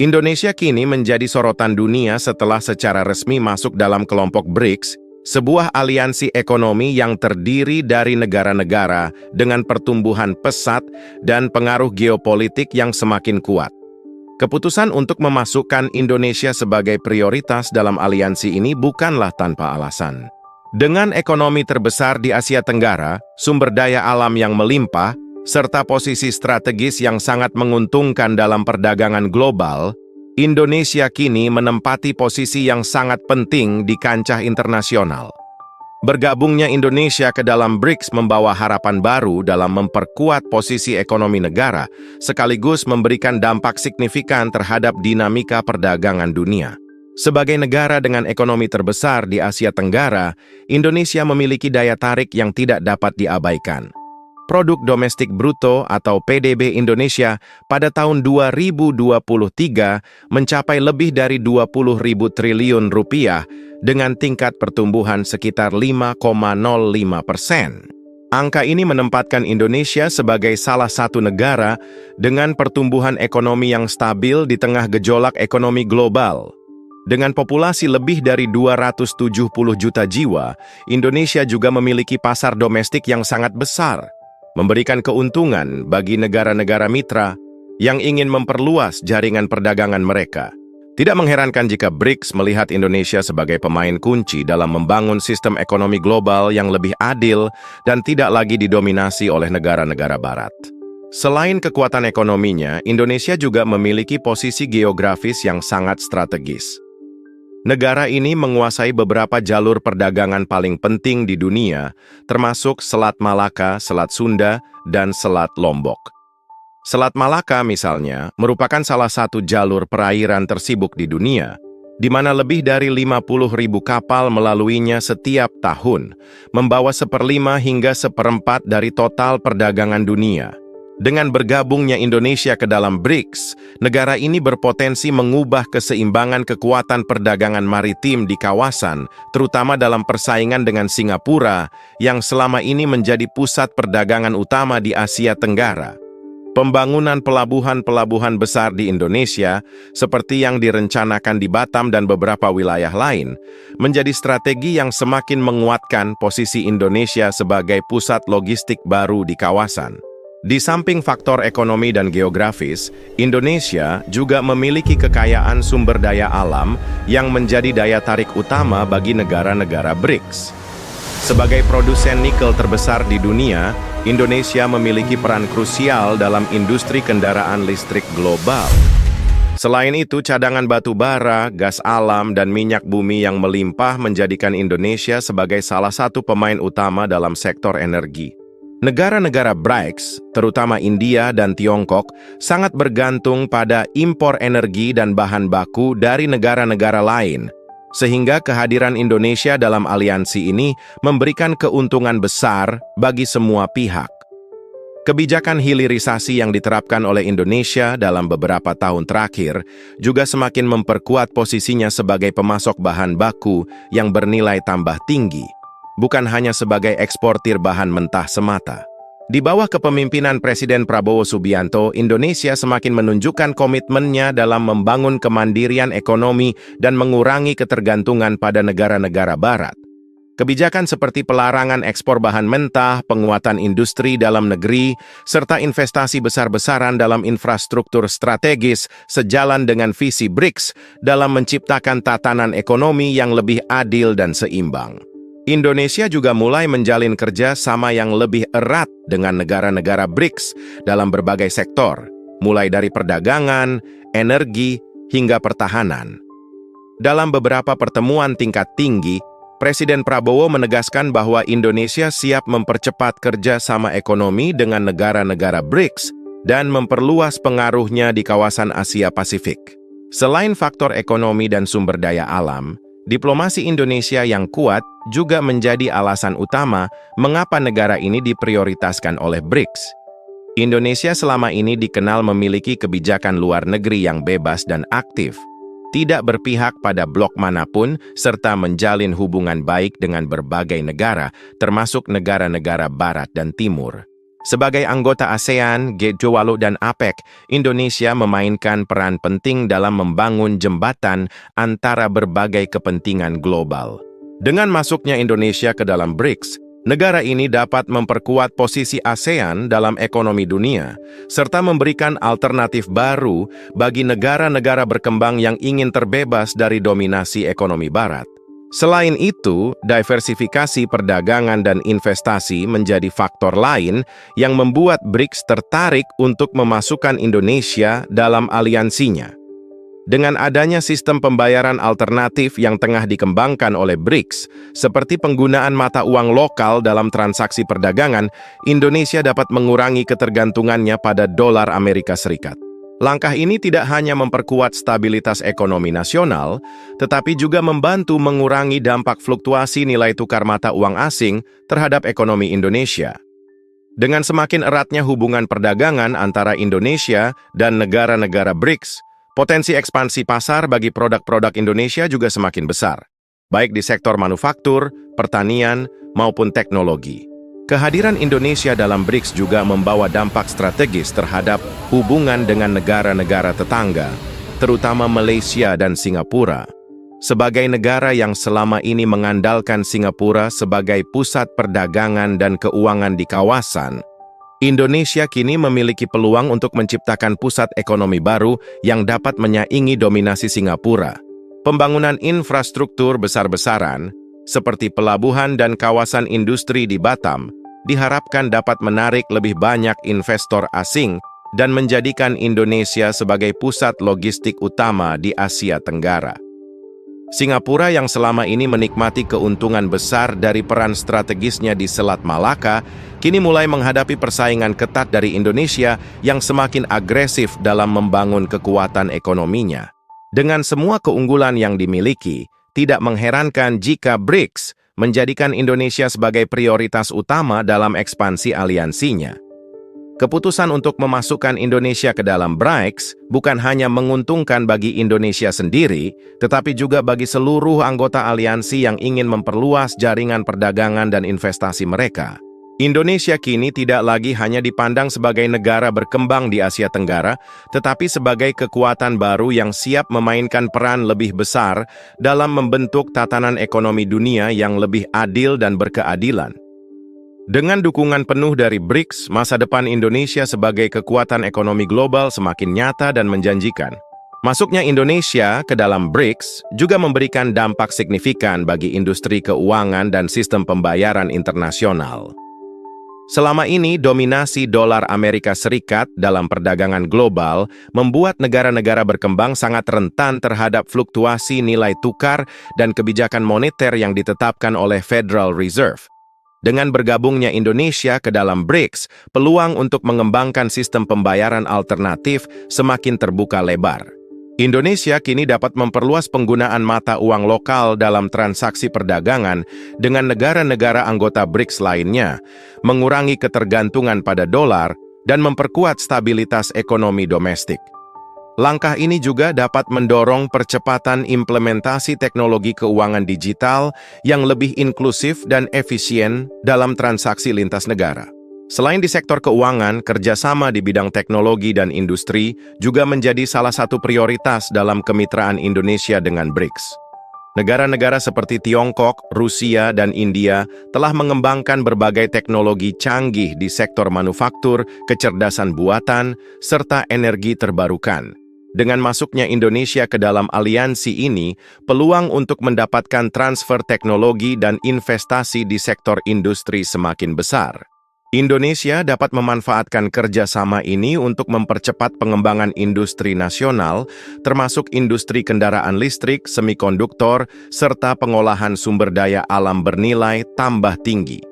Indonesia kini menjadi sorotan dunia setelah secara resmi masuk dalam kelompok BRICS, sebuah aliansi ekonomi yang terdiri dari negara-negara dengan pertumbuhan pesat dan pengaruh geopolitik yang semakin kuat. Keputusan untuk memasukkan Indonesia sebagai prioritas dalam aliansi ini bukanlah tanpa alasan. Dengan ekonomi terbesar di Asia Tenggara, sumber daya alam yang melimpah, serta posisi strategis yang sangat menguntungkan dalam perdagangan global, Indonesia kini menempati posisi yang sangat penting di kancah internasional. Bergabungnya Indonesia ke dalam BRICS membawa harapan baru dalam memperkuat posisi ekonomi negara, sekaligus memberikan dampak signifikan terhadap dinamika perdagangan dunia. Sebagai negara dengan ekonomi terbesar di Asia Tenggara, Indonesia memiliki daya tarik yang tidak dapat diabaikan. Produk Domestik Bruto atau PDB Indonesia pada tahun 2023 mencapai lebih dari 20.000 triliun rupiah dengan tingkat pertumbuhan sekitar 5,05%. Angka ini menempatkan Indonesia sebagai salah satu negara dengan pertumbuhan ekonomi yang stabil di tengah gejolak ekonomi global. Dengan populasi lebih dari 270 juta jiwa, Indonesia juga memiliki pasar domestik yang sangat besar, memberikan keuntungan bagi negara-negara mitra yang ingin memperluas jaringan perdagangan mereka. Tidak mengherankan jika BRICS melihat Indonesia sebagai pemain kunci dalam membangun sistem ekonomi global yang lebih adil dan tidak lagi didominasi oleh negara-negara barat. Selain kekuatan ekonominya, Indonesia juga memiliki posisi geografis yang sangat strategis. Negara ini menguasai beberapa jalur perdagangan paling penting di dunia, termasuk Selat Malaka, Selat Sunda, dan Selat Lombok. Selat Malaka misalnya merupakan salah satu jalur perairan tersibuk di dunia, di mana lebih dari 50.000 kapal melaluinya setiap tahun, membawa 1/5 hingga 1/4 dari total perdagangan dunia. Dengan bergabungnya Indonesia ke dalam BRICS, negara ini berpotensi mengubah keseimbangan kekuatan perdagangan maritim di kawasan, terutama dalam persaingan dengan Singapura, yang selama ini menjadi pusat perdagangan utama di Asia Tenggara. Pembangunan pelabuhan-pelabuhan besar di Indonesia, seperti yang direncanakan di Batam dan beberapa wilayah lain, menjadi strategi yang semakin menguatkan posisi Indonesia sebagai pusat logistik baru di kawasan. Di samping faktor ekonomi dan geografis, Indonesia juga memiliki kekayaan sumber daya alam yang menjadi daya tarik utama bagi negara-negara BRICS. Sebagai produsen nikel terbesar di dunia, Indonesia memiliki peran krusial dalam industri kendaraan listrik global. Selain itu, cadangan batu bara, gas alam, dan minyak bumi yang melimpah menjadikan Indonesia sebagai salah satu pemain utama dalam sektor energi. Negara-negara BRICS, terutama India dan Tiongkok, sangat bergantung pada impor energi dan bahan baku dari negara-negara lain, sehingga kehadiran Indonesia dalam aliansi ini memberikan keuntungan besar bagi semua pihak. Kebijakan hilirisasi yang diterapkan oleh Indonesia dalam beberapa tahun terakhir juga semakin memperkuat posisinya sebagai pemasok bahan baku yang bernilai tambah tinggi, bukan hanya sebagai eksportir bahan mentah semata. Di bawah kepemimpinan Presiden Prabowo Subianto, Indonesia semakin menunjukkan komitmennya dalam membangun kemandirian ekonomi dan mengurangi ketergantungan pada negara-negara barat. Kebijakan seperti pelarangan ekspor bahan mentah, penguatan industri dalam negeri, serta investasi besar-besaran dalam infrastruktur strategis sejalan dengan visi BRICS dalam menciptakan tatanan ekonomi yang lebih adil dan seimbang. Indonesia juga mulai menjalin kerja sama yang lebih erat dengan negara-negara BRICS dalam berbagai sektor, mulai dari perdagangan, energi, hingga pertahanan. Dalam beberapa pertemuan tingkat tinggi, Presiden Prabowo menegaskan bahwa Indonesia siap mempercepat kerja sama ekonomi dengan negara-negara BRICS dan memperluas pengaruhnya di kawasan Asia Pasifik. Selain faktor ekonomi dan sumber daya alam, diplomasi Indonesia yang kuat juga menjadi alasan utama mengapa negara ini diprioritaskan oleh BRICS. Indonesia selama ini dikenal memiliki kebijakan luar negeri yang bebas dan aktif, tidak berpihak pada blok manapun, serta menjalin hubungan baik dengan berbagai negara, termasuk negara-negara barat dan timur. Sebagai anggota ASEAN, G20 dan APEC, Indonesia memainkan peran penting dalam membangun jembatan antara berbagai kepentingan global. Dengan masuknya Indonesia ke dalam BRICS, negara ini dapat memperkuat posisi ASEAN dalam ekonomi dunia, serta memberikan alternatif baru bagi negara-negara berkembang yang ingin terbebas dari dominasi ekonomi Barat. Selain itu, diversifikasi perdagangan dan investasi menjadi faktor lain yang membuat BRICS tertarik untuk memasukkan Indonesia dalam aliansinya. Dengan adanya sistem pembayaran alternatif yang tengah dikembangkan oleh BRICS, seperti penggunaan mata uang lokal dalam transaksi perdagangan, Indonesia dapat mengurangi ketergantungannya pada dolar Amerika Serikat. Langkah ini tidak hanya memperkuat stabilitas ekonomi nasional, tetapi juga membantu mengurangi dampak fluktuasi nilai tukar mata uang asing terhadap ekonomi Indonesia. Dengan semakin eratnya hubungan perdagangan antara Indonesia dan negara-negara BRICS, potensi ekspansi pasar bagi produk-produk Indonesia juga semakin besar, baik di sektor manufaktur, pertanian, maupun teknologi. Kehadiran Indonesia dalam BRICS juga membawa dampak strategis terhadap hubungan dengan negara-negara tetangga, terutama Malaysia dan Singapura. Sebagai negara yang selama ini mengandalkan Singapura sebagai pusat perdagangan dan keuangan di kawasan, Indonesia kini memiliki peluang untuk menciptakan pusat ekonomi baru yang dapat menyaingi dominasi Singapura. Pembangunan infrastruktur besar-besaran, seperti pelabuhan dan kawasan industri di Batam, diharapkan dapat menarik lebih banyak investor asing dan menjadikan Indonesia sebagai pusat logistik utama di Asia Tenggara. Singapura yang selama ini menikmati keuntungan besar dari peran strategisnya di Selat Malaka, kini mulai menghadapi persaingan ketat dari Indonesia yang semakin agresif dalam membangun kekuatan ekonominya. Dengan semua keunggulan yang dimiliki, tidak mengherankan jika BRICS menjadikan Indonesia sebagai prioritas utama dalam ekspansi aliansinya. Keputusan untuk memasukkan Indonesia ke dalam BRICS bukan hanya menguntungkan bagi Indonesia sendiri, tetapi juga bagi seluruh anggota aliansi yang ingin memperluas jaringan perdagangan dan investasi mereka. Indonesia kini tidak lagi hanya dipandang sebagai negara berkembang di Asia Tenggara, tetapi sebagai kekuatan baru yang siap memainkan peran lebih besar dalam membentuk tatanan ekonomi dunia yang lebih adil dan berkeadilan. Dengan dukungan penuh dari BRICS, masa depan Indonesia sebagai kekuatan ekonomi global semakin nyata dan menjanjikan. Masuknya Indonesia ke dalam BRICS juga memberikan dampak signifikan bagi industri keuangan dan sistem pembayaran internasional. Selama ini, dominasi dolar Amerika Serikat dalam perdagangan global membuat negara-negara berkembang sangat rentan terhadap fluktuasi nilai tukar dan kebijakan moneter yang ditetapkan oleh Federal Reserve. Dengan bergabungnya Indonesia ke dalam BRICS, peluang untuk mengembangkan sistem pembayaran alternatif semakin terbuka lebar. Indonesia kini dapat memperluas penggunaan mata uang lokal dalam transaksi perdagangan dengan negara-negara anggota BRICS lainnya, mengurangi ketergantungan pada dolar, dan memperkuat stabilitas ekonomi domestik. Langkah ini juga dapat mendorong percepatan implementasi teknologi keuangan digital yang lebih inklusif dan efisien dalam transaksi lintas negara. Selain di sektor keuangan, kerjasama di bidang teknologi dan industri juga menjadi salah satu prioritas dalam kemitraan Indonesia dengan BRICS. Negara-negara seperti Tiongkok, Rusia, dan India telah mengembangkan berbagai teknologi canggih di sektor manufaktur, kecerdasan buatan, serta energi terbarukan. Dengan masuknya Indonesia ke dalam aliansi ini, peluang untuk mendapatkan transfer teknologi dan investasi di sektor industri semakin besar. Indonesia dapat memanfaatkan kerjasama ini untuk mempercepat pengembangan industri nasional, termasuk industri kendaraan listrik, semikonduktor, serta pengolahan sumber daya alam bernilai tambah tinggi.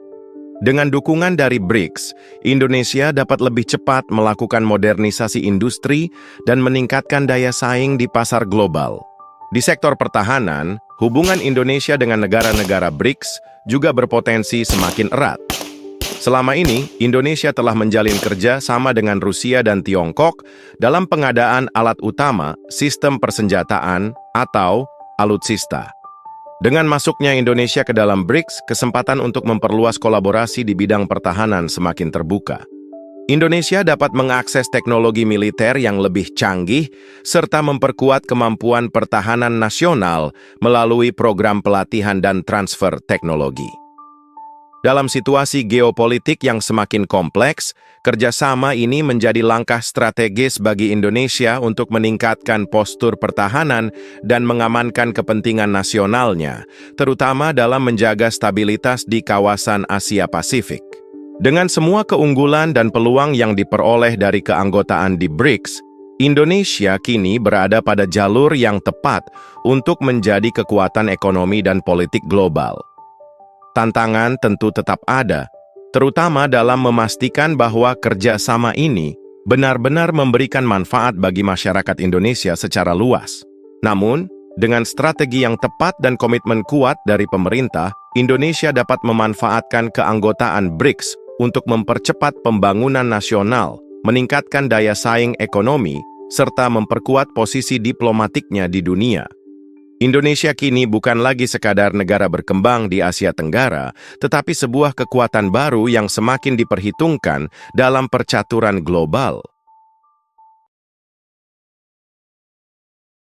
Dengan dukungan dari BRICS, Indonesia dapat lebih cepat melakukan modernisasi industri dan meningkatkan daya saing di pasar global. Di sektor pertahanan, hubungan Indonesia dengan negara-negara BRICS juga berpotensi semakin erat. Selama ini, Indonesia telah menjalin kerja sama dengan Rusia dan Tiongkok dalam pengadaan alat utama sistem persenjataan atau alutsista. Dengan masuknya Indonesia ke dalam BRICS, kesempatan untuk memperluas kolaborasi di bidang pertahanan semakin terbuka. Indonesia dapat mengakses teknologi militer yang lebih canggih serta memperkuat kemampuan pertahanan nasional melalui program pelatihan dan transfer teknologi. Dalam situasi geopolitik yang semakin kompleks, kerjasama ini menjadi langkah strategis bagi Indonesia untuk meningkatkan postur pertahanan dan mengamankan kepentingan nasionalnya, terutama dalam menjaga stabilitas di kawasan Asia Pasifik. Dengan semua keunggulan dan peluang yang diperoleh dari keanggotaan di BRICS, Indonesia kini berada pada jalur yang tepat untuk menjadi kekuatan ekonomi dan politik global. Tantangan tentu tetap ada, terutama dalam memastikan bahwa kerjasama ini benar-benar memberikan manfaat bagi masyarakat Indonesia secara luas. Namun, dengan strategi yang tepat dan komitmen kuat dari pemerintah, Indonesia dapat memanfaatkan keanggotaan BRICS untuk mempercepat pembangunan nasional, meningkatkan daya saing ekonomi, serta memperkuat posisi diplomatiknya di dunia. Indonesia kini bukan lagi sekadar negara berkembang di Asia Tenggara, tetapi sebuah kekuatan baru yang semakin diperhitungkan dalam percaturan global.